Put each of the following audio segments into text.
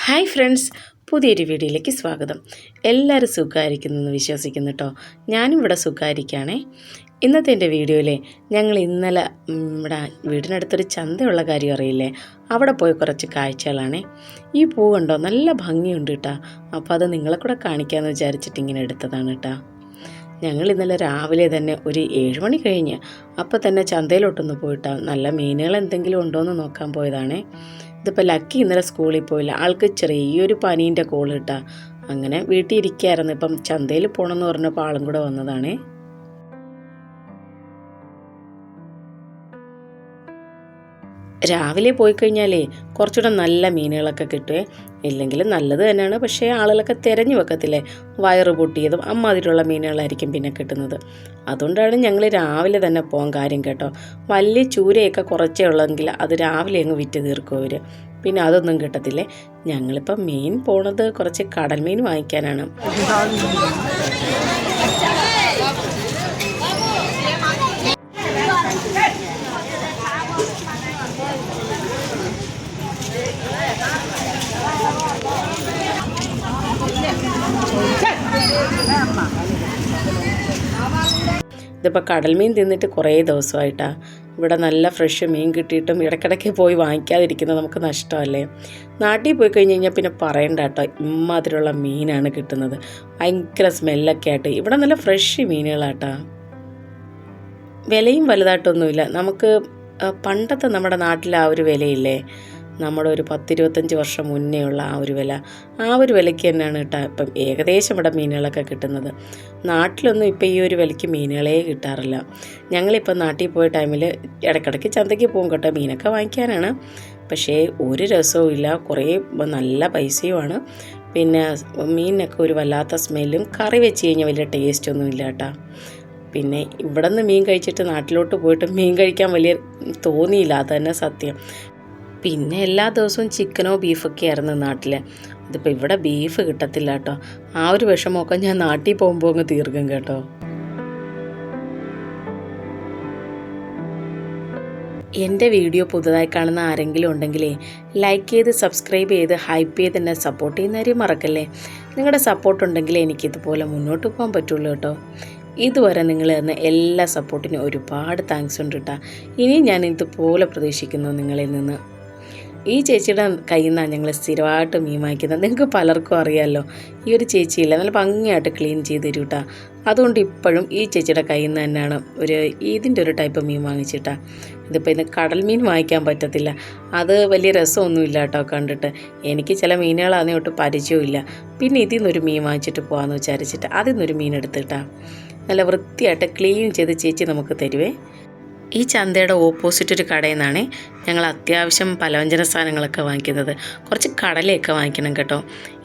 Hi friends, പുതിയൊരു വീഡിയോയിലേക്ക് സ്വാഗതം. എല്ലാവരും സുഖമായിരിക്കുന്നെന്ന് വിശ്വസിക്കുന്നു കേട്ടോ. ഞാനും ഇവിടെ സുഖമായിരിക്കുകയാണേ. ഇന്നത്തെ എൻ്റെ വീഡിയോയിലെ ഞങ്ങൾ ഇന്നലെ ഇവിടെ വീടിനടുത്തൊരു ചന്തയുള്ള കാര്യം അറിയില്ലേ, അവിടെ പോയി കുറച്ച് കാഴ്ചകളാണേ. ഈ പൂ കണ്ടോ, നല്ല ഭംഗിയുണ്ട് കേട്ടോ. അപ്പോൾ അത് നിങ്ങളെ കൂടെ കാണിക്കാമെന്ന് വിചാരിച്ചിട്ട് ഇങ്ങനെ എടുത്തതാണ് കേട്ടോ. ഞങ്ങൾ ഇന്നലെ രാവിലെ തന്നെ ഒരു 7 മണി കഴിഞ്ഞ് അപ്പോൾ തന്നെ ചന്തയിലോട്ടൊന്ന് പോയിട്ടാ നല്ല മീനുകൾ എന്തെങ്കിലും ഉണ്ടോ എന്ന് നോക്കാൻ പോയതാണേ. ഇതിപ്പോൾ ലക്കി ഇന്നലെ സ്കൂളിൽ പോയില്ല, ആൾക്ക് ചെറിയൊരു പനീൻ്റെ കോൾ കിട്ടാ. അങ്ങനെ വീട്ടിൽ ഇരിക്കുകയായിരുന്നു. ഇപ്പം ചന്തയിൽ പോകണമെന്ന് പറഞ്ഞപ്പോൾ ആളും കൂടെ വന്നതാണേ. രാവിലെ പോയി കഴിഞ്ഞാലേ കുറച്ചുകൂടെ നല്ല മീനുകളൊക്കെ കിട്ടുമേ. ഇല്ലെങ്കിലും നല്ലത് തന്നെയാണ്, പക്ഷേ ആളുകളൊക്കെ തിരഞ്ഞു വെക്കത്തില്ലേ, വയറ് പൊട്ടിയതും അമ്മാതിരിയുള്ള മീനുകളായിരിക്കും പിന്നെ കിട്ടുന്നത്. അതുകൊണ്ടാണ് ഞങ്ങൾ രാവിലെ തന്നെ പോകാൻ കാര്യം കേട്ടോ. വലിയ ചൂരയൊക്കെ കുറച്ചേ ഉള്ളെങ്കിൽ അത് രാവിലെ അങ്ങ് വിറ്റ് തീർക്കും അവർ, പിന്നെ അതൊന്നും കിട്ടത്തില്ലേ. ഞങ്ങളിപ്പം മീൻ പോണത് കുറച്ച് കടൽ മീൻ വാങ്ങിക്കാനാണ്. ഇതിപ്പോൾ കടൽ മീൻ തിന്നിട്ട് കുറേ ദിവസമായിട്ടാണ്. ഇവിടെ നല്ല ഫ്രഷ് മീൻ കിട്ടിയിട്ടും ഇടയ്ക്കിടയ്ക്ക് പോയി വാങ്ങിക്കാതിരിക്കുന്നത് നമുക്ക് നഷ്ടമല്ലേ. നാട്ടിൽ പോയി കഴിഞ്ഞ് കഴിഞ്ഞാൽ പിന്നെ പറയണ്ട കേട്ടോ, ഇമ്മാതിരിയുള്ള മീനാണ് കിട്ടുന്നത്. ഭയങ്കര സ്മെല്ലൊക്കെ ആയിട്ട്. ഇവിടെ നല്ല ഫ്രഷ് മീനുകളാട്ടോ. വിലയും വലുതായിട്ടൊന്നുമില്ല. നമുക്ക് പണ്ടത്തെ നമ്മുടെ നാട്ടിൽ ആ ഒരു വിലയില്ലേ, നമ്മുടെ ഒരു 10-25 വർഷം മുന്നേ ഉള്ള ആ ഒരു വില, ആ ഒരു വിലയ്ക്ക് തന്നെയാണ് കേട്ടോ ഇപ്പം ഏകദേശം ഇവിടെ മീനുകളൊക്കെ കിട്ടുന്നത്. നാട്ടിലൊന്നും ഇപ്പം ഈ ഒരു വിലയ്ക്ക് മീനുകളേ കിട്ടാറില്ല. ഞങ്ങളിപ്പം നാട്ടിൽ പോയ ടൈമിൽ ഇടയ്ക്കിടയ്ക്ക് ചന്തയ്ക്ക് പോകും കേട്ടോ, മീനൊക്കെ വാങ്ങിക്കാനാണ്. പക്ഷേ ഒരു രസവും ഇല്ല, കുറേ നല്ല പൈസയുമാണ്. പിന്നെ മീനിനൊക്കെ ഒരു വല്ലാത്ത സ്മെല്ലും, കറി വെച്ച് കഴിഞ്ഞാൽ വലിയ ടേസ്റ്റൊന്നും ഇല്ല കേട്ടോ. പിന്നെ ഇവിടെ നിന്ന് മീൻ കഴിച്ചിട്ട് നാട്ടിലോട്ട് പോയിട്ട് മീൻ കഴിക്കാൻ വലിയ തോന്നിയില്ല, അത് തന്നെ സത്യം. പിന്നെ എല്ലാ ദിവസവും ചിക്കനോ ബീഫൊക്കെ ആയിരുന്നു നാട്ടിൽ. ഇതിപ്പോൾ ഇവിടെ ബീഫ് കിട്ടത്തില്ല കേട്ടോ. ആ ഒരു വിഷമമൊക്കെ ഞാൻ നാട്ടിൽ പോകുമ്പോൾ അങ്ങ് തീർക്കും കേട്ടോ. എൻ്റെ വീഡിയോ പുതുതായി കാണുന്ന ആരെങ്കിലും ഉണ്ടെങ്കിലേ ലൈക്ക് ചെയ്ത് സബ്സ്ക്രൈബ് ചെയ്ത് ഹൈപ്പ് ചെയ്ത് എന്നെ സപ്പോർട്ട് ചെയ്യുന്ന കാര്യം മറക്കല്ലേ. നിങ്ങളുടെ സപ്പോർട്ട് ഉണ്ടെങ്കിലേ എനിക്കിതുപോലെ മുന്നോട്ട് പോകാൻ പറ്റുള്ളൂ കേട്ടോ. ഇതുവരെ നിങ്ങൾ തന്ന എല്ലാ സപ്പോർട്ടിനും ഒരുപാട് താങ്ക്സ് ഉണ്ട് കേട്ടോ. ഇനിയും ഞാൻ ഇതുപോലെ പ്രതീക്ഷിക്കുന്നു നിങ്ങളിൽ നിന്ന്. ഈ ചേച്ചിയുടെ കയ്യിൽ നിന്നാണ് ഞങ്ങൾ സ്ഥിരമായിട്ട് മീൻ വാങ്ങിക്കുന്നത്. നിങ്ങൾക്ക് പലർക്കും അറിയാമല്ലോ, ഈ ഒരു ചേച്ചിയില്ല, നല്ല ഭംഗിയായിട്ട് ക്ലീൻ ചെയ്ത് തരും കേട്ടോ. അതുകൊണ്ട് ഇപ്പോഴും ഈ ചേച്ചിയുടെ കയ്യിൽ നിന്ന് തന്നെയാണ് ഇതിൻ്റെ ഒരു ടൈപ്പ് മീൻ വാങ്ങിച്ചിട്ടാ. ഇതിപ്പോൾ ഇന്ന് കടൽ മീൻ വാങ്ങിക്കാൻ പറ്റത്തില്ല, അത് വലിയ രസമൊന്നുമില്ല കേട്ടോ കണ്ടിട്ട്. എനിക്ക് ചില മീനുകളാണെങ്കിൽ ഒട്ട് പരിചയമില്ല. പിന്നെ ഇതിൽ നിന്നൊരു മീൻ വാങ്ങിച്ചിട്ട് പോകാമെന്ന് വിചാരിച്ചിട്ട് അതിൽ നിന്നൊരു മീൻ എടുത്തിട്ടാ നല്ല വൃത്തിയായിട്ട് ക്ലീൻ ചെയ്ത് ചേച്ചി നമുക്ക് തരുവേ. ഈ ചന്തയുടെ ഓപ്പോസിറ്റ് ഒരു കടയിൽ നിന്നാണ് ഞങ്ങൾ അത്യാവശ്യം പലവ്യഞ്ജന സാധനങ്ങളൊക്കെ വാങ്ങിക്കുന്നത്. കുറച്ച് കടലയൊക്കെ വാങ്ങിക്കണം കേട്ടോ.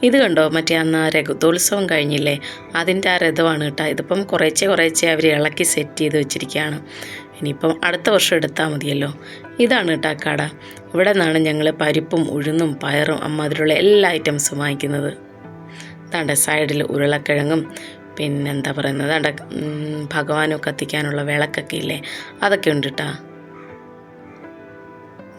ഇത് കണ്ടോ, മറ്റേ അന്ന് രഥോത്സവം കഴിഞ്ഞില്ലേ, അതിൻ്റെ ആ രഥമാണ് കേട്ടോ. ഇതിപ്പം കുറേശ്ശെ അവർ ഇളക്കി സെറ്റ് ചെയ്ത് വെച്ചിരിക്കുകയാണ്. ഇനിയിപ്പം അടുത്ത വർഷം എടുത്താൽ മതിയല്ലോ. ഇതാണ് കേട്ടോ കട. ഇവിടെ നിന്നാണ് ഞങ്ങൾ പരിപ്പും ഉഴുന്നും പയറും അമ്മാതിരിയുള്ള എല്ലാ ഐറ്റംസും വാങ്ങിക്കുന്നത്. ഇതാണ്ട് സൈഡിൽ ഉരുളക്കിഴങ്ങും പിന്നെന്താ പറയുന്നത്, അവിടെ ഭഗവാനും കത്തിക്കാനുള്ള വിളക്കൊക്കെ ഇല്ലേ, അതൊക്കെ ഉണ്ട് കേട്ടോ.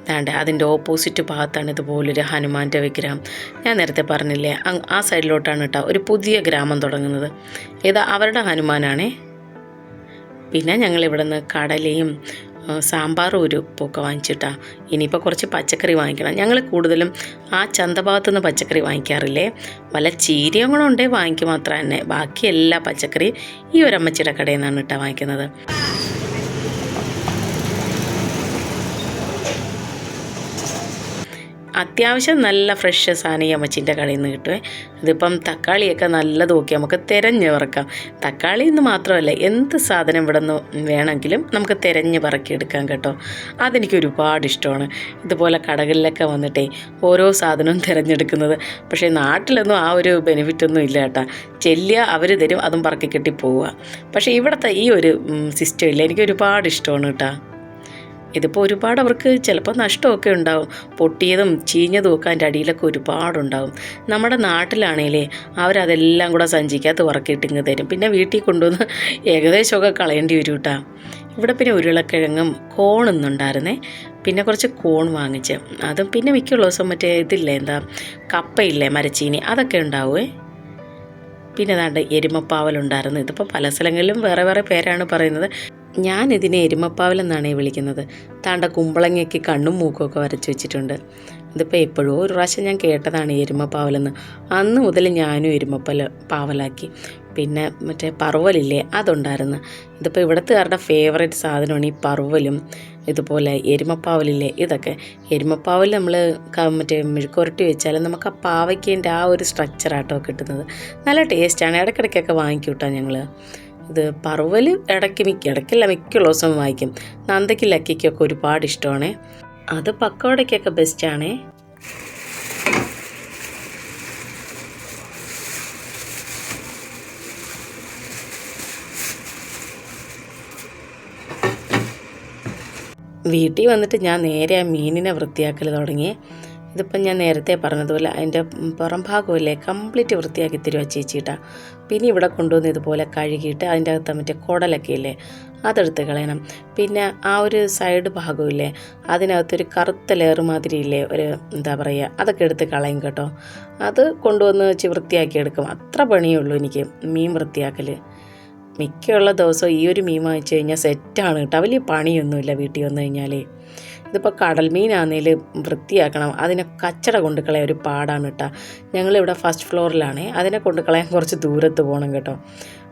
അതാണ്ട് അതിൻ്റെ ഓപ്പോസിറ്റ് ഭാഗത്താണ് ഇതുപോലൊരു ഹനുമാൻ്റെ വിഗ്രഹം. ഞാൻ നേരത്തെ പറഞ്ഞില്ലേ, ആ സൈഡിലോട്ടാണ് കേട്ടോ ഒരു പുതിയ ഗ്രാമം തുടങ്ങുന്നത്. ഇത് അവരുടെ ഹനുമാനാണേ. പിന്നെ ഞങ്ങളിവിടെ നിന്ന് കടലയും സാമ്പാറും ഒരു പൂക്ക വാങ്ങിച്ചിട്ടാ. ഇനിയിപ്പോൾ കുറച്ച് പച്ചക്കറി വാങ്ങിക്കണം. ഞങ്ങൾ കൂടുതലും ആ ചന്തഭാഗത്തു നിന്ന് പച്ചക്കറി വാങ്ങിക്കാറില്ലേ, വല്ല ചീരയും കൂടെ ഉണ്ടെങ്കിൽ വാങ്ങിക്കും മാത്രം തന്നെ. ബാക്കി എല്ലാ പച്ചക്കറിയും ഈ ഒരു അമ്മച്ചിയുടെ കടയിൽ നിന്നാണ് കേട്ടോ വാങ്ങിക്കുന്നത്. അത്യാവശ്യം നല്ല ഫ്രഷ് സാധനം ഈ അമ്മച്ചിൻ്റെ കടയിൽ നിന്ന് കിട്ടുമേ. ഇതിപ്പം തക്കാളിയൊക്കെ നല്ലത് നോക്കി നമുക്ക് തിരഞ്ഞ് പറക്കാം. തക്കാളി എന്ന് മാത്രമല്ല, എന്ത് സാധനം ഇവിടെ നിന്ന് വേണമെങ്കിലും നമുക്ക് തിരഞ്ഞ് പറക്കിയെടുക്കാം കേട്ടോ. അതെനിക്ക് ഒരുപാട് ഇഷ്ടമാണ്. ഇതുപോലെ കടകളിലൊക്കെ വന്നിട്ടേ ഓരോ സാധനവും തിരഞ്ഞെടുക്കുന്നത്. പക്ഷേ നാട്ടിലൊന്നും ആ ഒരു ബെനിഫിറ്റൊന്നും ഇല്ല കേട്ടോ. ചെല്ലുക, അവർ തരും, അതും പറക്കി കെട്ടി പോവുക. പക്ഷേ ഇവിടുത്തെ ഈ ഒരു സിസ്റ്റം ഇല്ല, എനിക്ക് ഒരുപാട് ഇഷ്ടമാണ് കേട്ടോ. ഇതിപ്പോൾ ഒരുപാട് അവർക്ക് ചിലപ്പോൾ നഷ്ടമൊക്കെ ഉണ്ടാവും. പൊട്ടിയതും ചീഞ്ഞതും ഒക്കെ അതിൻ്റെ അടിയിലൊക്കെ ഒരുപാടുണ്ടാവും. നമ്മുടെ നാട്ടിലാണേലേ അവരതെല്ലാം കൂടെ സഞ്ചിക്കകത്ത് വറക്കിയിട്ടിങ്ങ് തരും. പിന്നെ വീട്ടിൽ കൊണ്ടുവന്ന് ഏകദേശമൊക്കെ കളയേണ്ടി വരും കേട്ടോ. ഇവിടെ പിന്നെ ഉരുളക്കിഴങ്ങും കോണൊന്നുണ്ടായിരുന്നേ. പിന്നെ കുറച്ച് കോൺ വാങ്ങിച്ച് അതും പിന്നെ മിക്കുള്ള ദിവസം മറ്റേ ഇതില്ലേ എന്താ കപ്പയില്ലേ മരച്ചീനി അതൊക്കെ ഉണ്ടാവുമേ. പിന്നെ ദാണ്ട് എരുമപ്പാവലുണ്ടായിരുന്നു. ഇതിപ്പോൾ പല സ്ഥലങ്ങളിലും വേറെ വേറെ പേരാണ് പറയുന്നത്. ഞാനിതിനെ എരുമപ്പാവലെന്നാണ് വിളിക്കുന്നത്. താണ്ട കുമ്പളങ്ങയ്ക്ക് കണ്ണും മൂക്കുമൊക്കെ വരച്ച് വെച്ചിട്ടുണ്ട്. ഇതിപ്പോൾ എപ്പോഴോ ഒരു പ്രാവശ്യം ഞാൻ കേട്ടതാണ് എരുമപ്പാവലെന്ന്. അന്ന് മുതൽ ഞാനും പാവലാക്കി. പിന്നെ മറ്റേ പറുവലില്ലേ അതുണ്ടായിരുന്നു. ഇതിപ്പോൾ ഇവിടുത്തുകാരുടെ ഫേവറേറ്റ് സാധനമാണ് ഈ പറുവലും ഇതുപോലെ എരുമപ്പാവലില്ലേ ഇതൊക്കെ. എരുമപ്പാവൽ നമ്മൾ മറ്റേ മെഴുക്കുരട്ടി വെച്ചാൽ നമുക്ക് ആ പാവയ്ക്കേൻ്റെ ആ ഒരു സ്ട്രക്ചറാട്ടോ കിട്ടുന്നത്. നല്ല ടേസ്റ്റാണ്. ഇടയ്ക്കിടയ്ക്കൊക്കെ വാങ്ങിക്കും കേട്ടോ ഞങ്ങൾ. ഇത് പറുവൽ ഇടയ്ക്കല്ല മിക്കുള്ള ദിവസം വാങ്ങിക്കും. നന്ദയ്ക്ക് ലക്കിക്കൊക്കെ ഒരുപാട് ഇഷ്ടമാണേ. അത് പക്കോടയ്ക്കൊക്കെ ബെസ്റ്റാണേ. വീട്ടിൽ വന്നിട്ട് ഞാൻ നേരെ ആ മീനിനെ വൃത്തിയാക്കൽ തുടങ്ങി. ഇതിപ്പം ഞാൻ നേരത്തെ പറഞ്ഞതുപോലെ അതിൻ്റെ പുറം ഭാഗമല്ലേ കംപ്ലീറ്റ് വൃത്തിയാക്കി തരുക ചേച്ചിട്ടാ. പിന്നെ ഇവിടെ കൊണ്ടുവന്ന് ഇതുപോലെ കഴുകിയിട്ട് അതിൻ്റെ അകത്ത് മറ്റേ കുടലൊക്കെ ഇല്ലേ അതെടുത്ത് കളയണം. പിന്നെ ആ ഒരു സൈഡ് ഭാഗമില്ലേ അതിനകത്തൊരു കറുത്ത ലെയർ മാതിരി ഇല്ലേ ഒരു എന്താ പറയുക അതൊക്കെ എടുത്ത് കളയും കേട്ടോ. അത് കൊണ്ടുവന്ന് വെച്ച് വൃത്തിയാക്കി എടുക്കും. അത്ര പണിയുള്ളൂ എനിക്ക് മീൻ വൃത്തിയാക്കൽ. മിക്കുള്ള ദിവസം ഈ ഒരു മീൻ വാങ്ങിച്ചു കഴിഞ്ഞാൽ സെറ്റാണ് കേട്ടോ. വലിയ പണിയൊന്നുമില്ല വീട്ടിൽ വന്നു കഴിഞ്ഞാൽ. ഇതിപ്പോൾ കടൽ മീനാണെങ്കിൽ വൃത്തിയാക്കണം. അതിനെ കച്ചട കൊണ്ട് കളയാൻ ഒരു പാടാണ് കേട്ടോ. ഞങ്ങളിവിടെ ഫസ്റ്റ് ഫ്ലോറിലാണേ. അതിനെ കൊണ്ട് കളയാൻ കുറച്ച് ദൂരത്ത് പോകണം കേട്ടോ.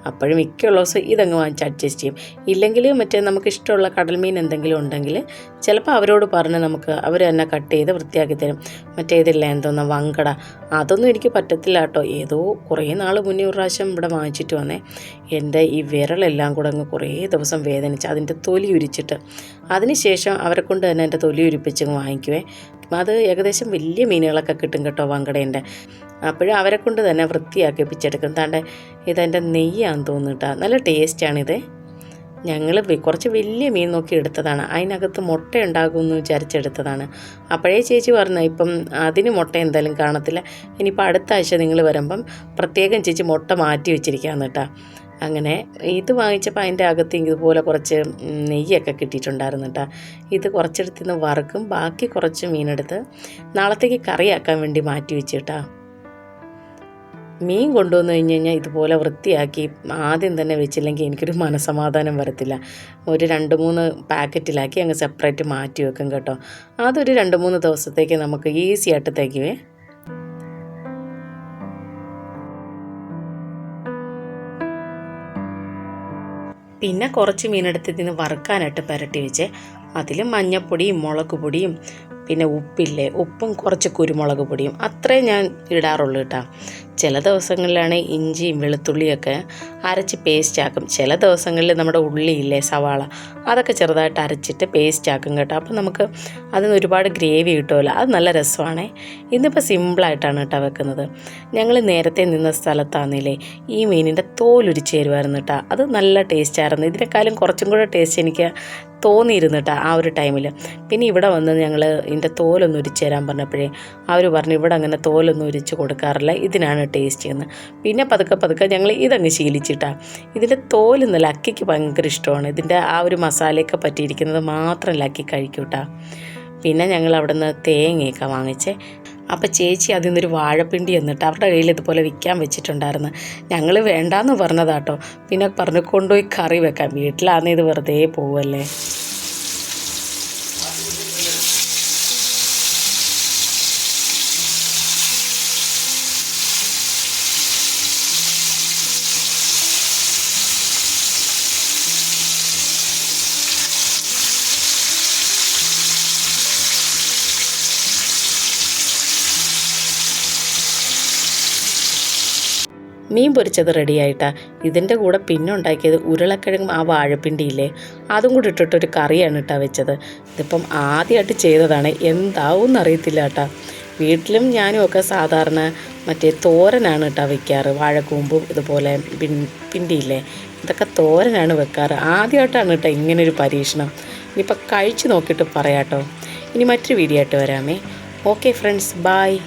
അപ്പോഴും മിക്കുള്ള ദിവസം ഇതങ്ങ് വാങ്ങിച്ച് അഡ്ജസ്റ്റ് ചെയ്യും. ഇല്ലെങ്കിൽ മറ്റേ നമുക്ക് ഇഷ്ടമുള്ള കടൽ മീൻ എന്തെങ്കിലും ഉണ്ടെങ്കിൽ ചിലപ്പോൾ അവരോട് പറഞ്ഞ് നമുക്ക് അവർ തന്നെ കട്ട് ചെയ്ത് വൃത്തിയാക്കി തരും. മറ്റേ ഇതില്ല എന്തോന്നാ വങ്കട അതൊന്നും എനിക്ക് പറ്റത്തില്ല കേട്ടോ. ഏതോ കുറേ നാൾ മുന്നേ ഒരു പ്രാവശ്യം ഇവിടെ വാങ്ങിച്ചിട്ട് വന്നേ. എൻ്റെ ഈ വിരലെല്ലാം കൂടെ അങ്ങ് കുറേ ദിവസം വേദനിച്ച് അതിൻ്റെ തൊലി ഉരിച്ചിട്ട് അതിന് ശേഷം അവരെ കൊണ്ട് തന്നെ എൻ്റെ തൊലി ഉരിപ്പിച്ചങ്ങ് വാങ്ങിക്കുവേ. അത് ഏകദേശം വലിയ മീനുകളൊക്കെ കിട്ടും കേട്ടോ വങ്കടേൻ്റെ. അപ്പോഴും അവരെ കൊണ്ട് തന്നെ വൃത്തിയാക്കിപ്പിച്ചെടുക്കും. താണ്ടെ ഇതെൻ്റെ നെയ്യാന്ന് തോന്നുന്നു. നല്ല ടേസ്റ്റാണിത്. ഞങ്ങൾ കുറച്ച് വലിയ മീൻ നോക്കി എടുത്തതാണ്. അതിനകത്ത് മുട്ട ഉണ്ടാകുമെന്ന് വിചാരിച്ചെടുത്തതാണ്. അപ്പോഴേ ചേച്ചി പറഞ്ഞു ഇപ്പം അതിന് മുട്ട എന്തായാലും കാണത്തില്ല, ഇനിയിപ്പോൾ അടുത്ത ആഴ്ച നിങ്ങൾ വരുമ്പം പ്രത്യേകം ചേച്ചി മുട്ട മാറ്റി വെച്ചിരിക്കാമെന്ന് കേട്ടോ. അങ്ങനെ ഇത് വാങ്ങിച്ചപ്പോൾ അതിൻ്റെ അകത്ത് ഇതുപോലെ കുറച്ച് നെയ്യൊക്കെ കിട്ടിയിട്ടുണ്ടായിരുന്നു കേട്ടോ. ഇത് കുറച്ചെടുത്ത് നിന്ന് വറുക്കും. ബാക്കി കുറച്ച് മീനെടുത്ത് നാളത്തേക്ക് കറിയാക്കാൻ വേണ്ടി മാറ്റി വെച്ച് കേട്ടോ. മീൻ കൊണ്ടുവന്ന് കഴിഞ്ഞ് കഴിഞ്ഞാൽ ഇതുപോലെ വൃത്തിയാക്കി ആദ്യം തന്നെ വെച്ചില്ലെങ്കിൽ എനിക്കൊരു മനസമാധാനം വരത്തില്ല. ഒരു 2-3 പാക്കറ്റിലാക്കി അങ്ങ് സെപ്പറേറ്റ് മാറ്റി വെക്കും കേട്ടോ. അതൊരു 2-3 ദിവസത്തേക്ക് നമുക്ക് ഈസി ആയിട്ട് തികയുവേ. പിന്നെ കുറച്ച് മീനെടുത്ത് ഇതിന് വറുക്കാനായിട്ട് പുരട്ടി വെച്ച് അതിൽ മഞ്ഞൾപ്പൊടിയും മുളക് പൊടിയും പിന്നെ ഉപ്പില്ലേ ഉപ്പും കുറച്ച് കുരുമുളക് പൊടിയും അത്രേ ഞാൻ ഇടാറുള്ളൂ കേട്ടോ. ചില ദിവസങ്ങളിലാണ് ഇഞ്ചിയും വെളുത്തുള്ളിയൊക്കെ അരച്ച് പേസ്റ്റാക്കും. ചില ദിവസങ്ങളിൽ നമ്മുടെ ഉള്ളിയില്ലേ സവാള അതൊക്കെ ചെറുതായിട്ട് അരച്ചിട്ട് പേസ്റ്റാക്കും കേട്ടോ. അപ്പം നമുക്ക് അതിന് ഒരുപാട് ഗ്രേവി കിട്ടുമല്ലോ, അത് നല്ല രസമാണേ. ഇന്നിപ്പോൾ സിമ്പിളായിട്ടാണ് കേട്ടോ വെക്കുന്നത്. ഞങ്ങൾ നേരത്തെ നിന്ന സ്ഥലത്താണെന്നില്ലേ ഈ മീനിൻ്റെ തോലുരിച്ച് തരുമായിരുന്നു കേട്ടോ. അത് നല്ല ടേസ്റ്റായിരുന്നു. ഇതിനേക്കാളും കുറച്ചും കൂടെ ടേസ്റ്റ് എനിക്ക് തോന്നിയിരുന്നു കേട്ടോ ആ ഒരു ടൈമിൽ. പിന്നെ ഇവിടെ വന്ന് ഞങ്ങൾ ഇതിൻ്റെ തോലൊന്നും ഉരിച്ച് തരാൻ പറഞ്ഞപ്പോഴേ അവർ പറഞ്ഞു ഇവിടെ അങ്ങനെ തോലൊന്നും ഉരിച്ച് കൊടുക്കാറില്ല, ഇതിനാണ് ടേസ്റ്റ് ചെയ്യുന്നത്. പിന്നെ പതുക്കെ ഞങ്ങൾ ഇതങ്ങ് ശീലിച്ചിട്ടാണ്. ഇതിൻ്റെ തോല് ലക്കിക്ക് ഭയങ്കര ഇഷ്ടമാണ്. ഇതിൻ്റെ ആ ഒരു മസാലയൊക്കെ പറ്റിയിരിക്കുന്നത് മാത്രം ലക്കി കഴിക്കും കേട്ടോ. പിന്നെ ഞങ്ങൾ അവിടെ നിന്ന് തേങ്ങയൊക്കെ വാങ്ങിച്ചേ. അപ്പോൾ ചേച്ചി അതിൽ നിന്നൊരു വാഴപ്പിണ്ടി എന്നിട്ട് അവരുടെ കയ്യിൽ ഇതുപോലെ വിൽക്കാൻ വെച്ചിട്ടുണ്ടായിരുന്നു. ഞങ്ങൾ വേണ്ടാന്ന് പറഞ്ഞതാട്ടോ. പിന്നെ പറഞ്ഞു കൊണ്ടുപോയി കറി വെക്കാം, വീട്ടിലാണെങ്കിൽ ഇത് വെറുതെ പോവല്ലേ. മീൻ പൊരിച്ചത് റെഡിയായിട്ടാണ്. ഇതിൻ്റെ കൂടെ പിന്നെ ഉണ്ടാക്കിയത് ഉരുളക്കിഴങ്ങും ആ വാഴപ്പിണ്ടിയില്ലേ അതും കൂടി ഇട്ടിട്ടൊരു കറിയാണ് കേട്ടോ വെച്ചത്. ഇതിപ്പം ആദ്യമായിട്ട് ചെയ്തതാണ്, എന്താവും എന്നറിയത്തില്ല കേട്ടോ. വീട്ടിലും ഞാനും ഒക്കെ സാധാരണ മറ്റേ തോരനാണ് കേട്ടോ വെക്കാറ്. വാഴക്കൂമ്പും ഇതുപോലെ പിണ്ടിയില്ലേ ഇതൊക്കെ തോരനാണ് വെക്കാറ്. ആദ്യമായിട്ടാണ് കേട്ടോ ഇങ്ങനൊരു പരീക്ഷണം. ഇനിയിപ്പോൾ കഴിച്ച് നോക്കിയിട്ട് പറയാം കേട്ടോ. ഇനി മറ്റൊരു വീഡിയോ ആയിട്ട് വരാമേ. Okay friends, by.